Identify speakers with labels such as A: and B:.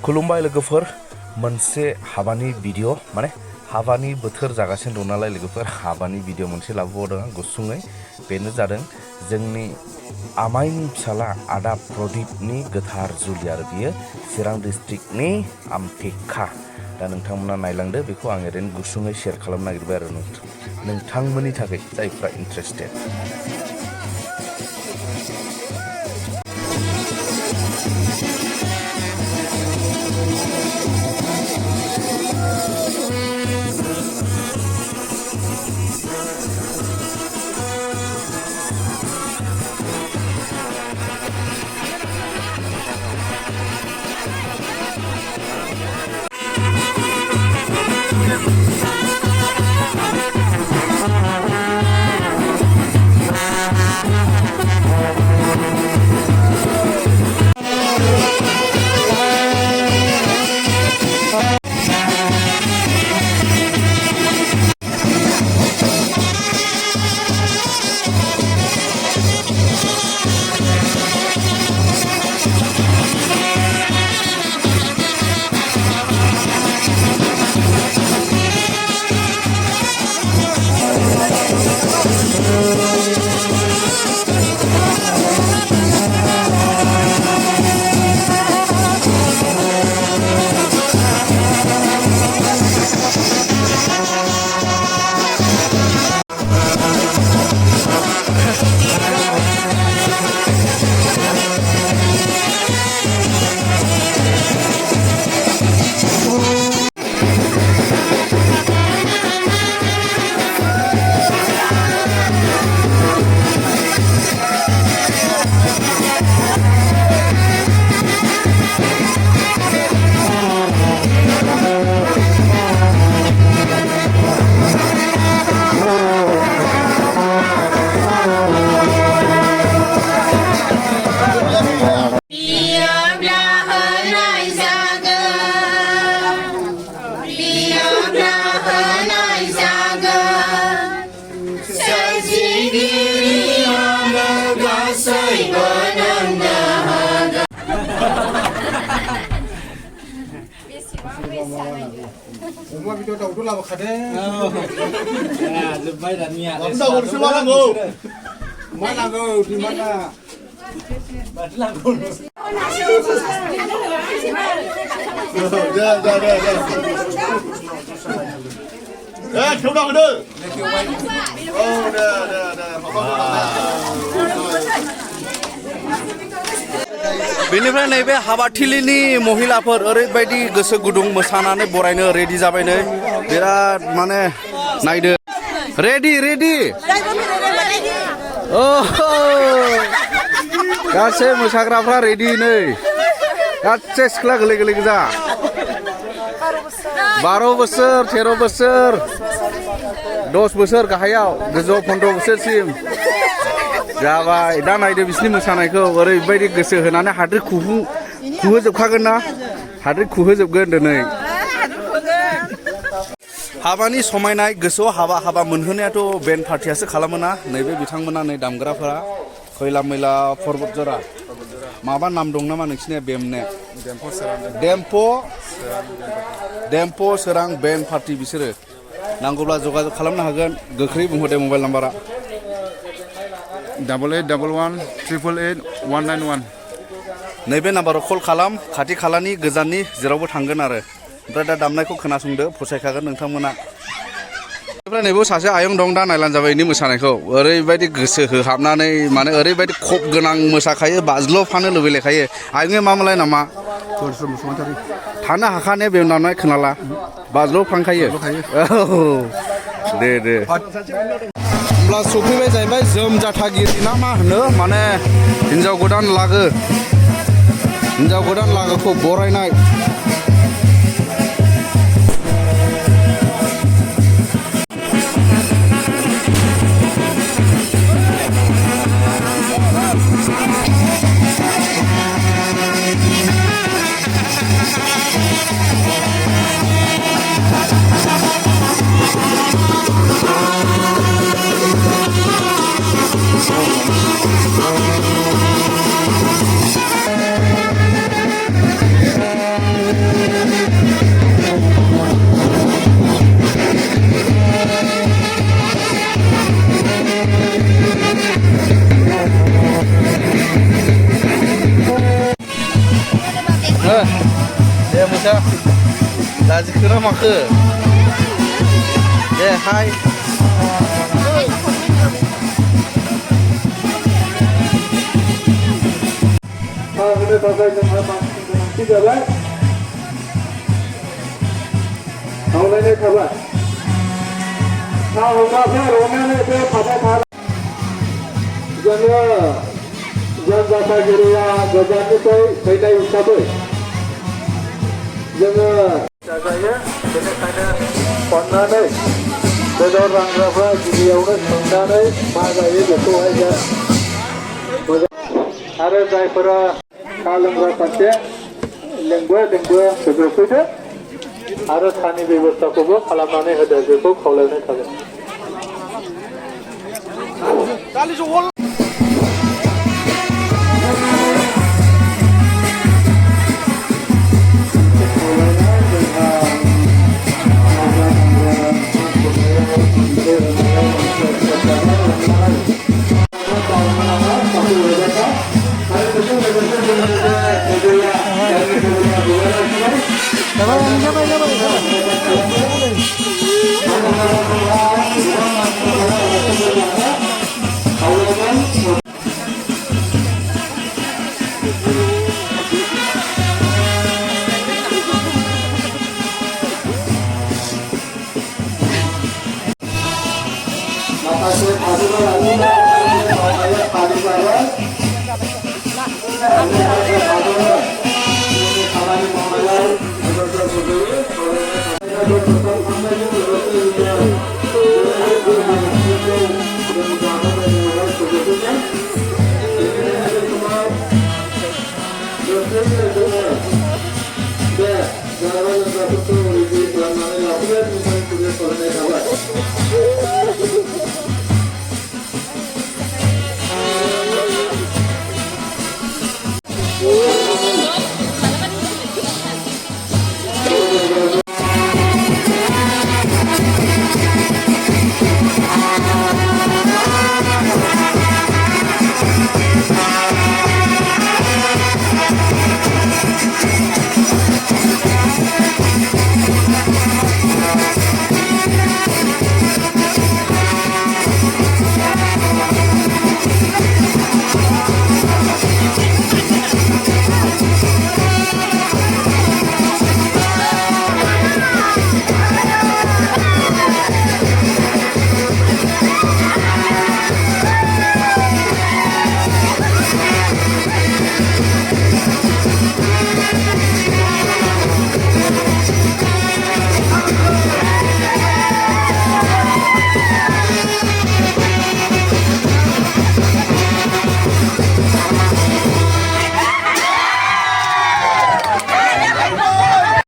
A: खुलुमबाय लोगोफोर मोनसे हाबानि भिडिअ माने हाबानि बोथोर जागासिनो दं नालाय लोगोफोर हाबानि भिडिअ मोनसे लाबोबावदों आं गुसुङै बेनो जादों जोंनि आमाइनि फिसाला आदा प्रदीपनि गोथार जुलि आरो बियो चिरां डिस्ट्रिक्टनि आमथेखा दा नोंथांमोना नायलांदो बेखौ आं ओरैनो गुसुङै शेयार खालामनो नागिरबाय आरो नोंथांमोननि थाखाय जायफ्रा इन्ट्रेस्टेड
B: अमा बेदर दाउथ' लाबोखादों
C: जोब्बाय दानिया
B: दाउसो मा नांगौ मा नांगौ दिमाना
C: माथो नांगौ
B: दे खेवना होदो औ दे
A: बेनिफ्राय नैबे हाबाथिलिनि महिलाफोर ओरैबायदि गोसो गुदुं मोसानानै बरायनो रेडि जाबाय नै बिराद माने नायदो रेडि औ गासै मोसाग्राफ्रा रेडि नै गासै सिख्ला गोरलै गोजा 12 बोसोर 13 बोसोर 10 बोसोर गाहायाव गोजौआव 15 बोसोरसिम जाबाय दा नायदो बिसिनि मोसानायखौ ओरैबायदि गोसो होनानै हाद्रि खुहोजोबखागोन ना हाद्रि खुहोजोबगोन दिनै हाबानि समायनाय गोसोआव हाबा मोनहोनायाथ' बेन्ड पार्टियासो खालामोना नैबे बिथांमोना नै दामग्राफोरा खैला मैला पर्बत जरा माबा नाम दं नामा नोंसिनिया बेमने देम्प' सोरां बेन्ड पार्टि बिसोरो नांगौब्ला जगाजग खालामनो हागोन गोख्रै बुंहरदो मबाइल नाम्बारा
B: 8811888191
A: नैबे नाम्बाराव कल खालाम खाथि खालानि गोजाननि जेरावबो थांगोन आरो ओमफ्राय दा दामनायखौ खोनासंदो फसायखागोन नोंथांमोना ओमफ्राय नैबे सासे आयं दं दा नायलान जाबाय बेनि मोसानायखौ ओरैबायदि गोसो होहाबनानै माने ओरैबायदि खब गोनां मोसाखायो बाज्ल'फानो लुबैलायखायो आयंनि मामोनलाय नामा थानो हाखानाया बे नामनाय खोनाला बाज्ल'फांखायो औ दे होमब्ला सफैबाय जाहैबाय जोम जाथागिरि ना मा होनो माने हिन्जाव गोदान लागोखौ बरायनाय दे मोसा लाजिखोना माखो दे हाय
C: होनो थाखाय जोंहा बांसिन गोनांथि जाबाय खावलायनाय थाबाय सा हमग्राफोर अननानै बे थाबाय थाबाय जोङो जों जाथागिरिया गोजाननिफ्राय फैनाय हिसाबै जोङो जाजायो बेनिखायनो अननानै बेदर रानग्राफ्रा गिबियावनो सोंनानै मा जायो बेखौहाय जों मोजां आरो जायफोरा सा लोंग्रा फारसे लेंबो होफैदो आरो सानि बेबस्थाखौबो खालामनानै होदो बेखौ खावलायनाय थाबाय माखासे खामानि मावनायाव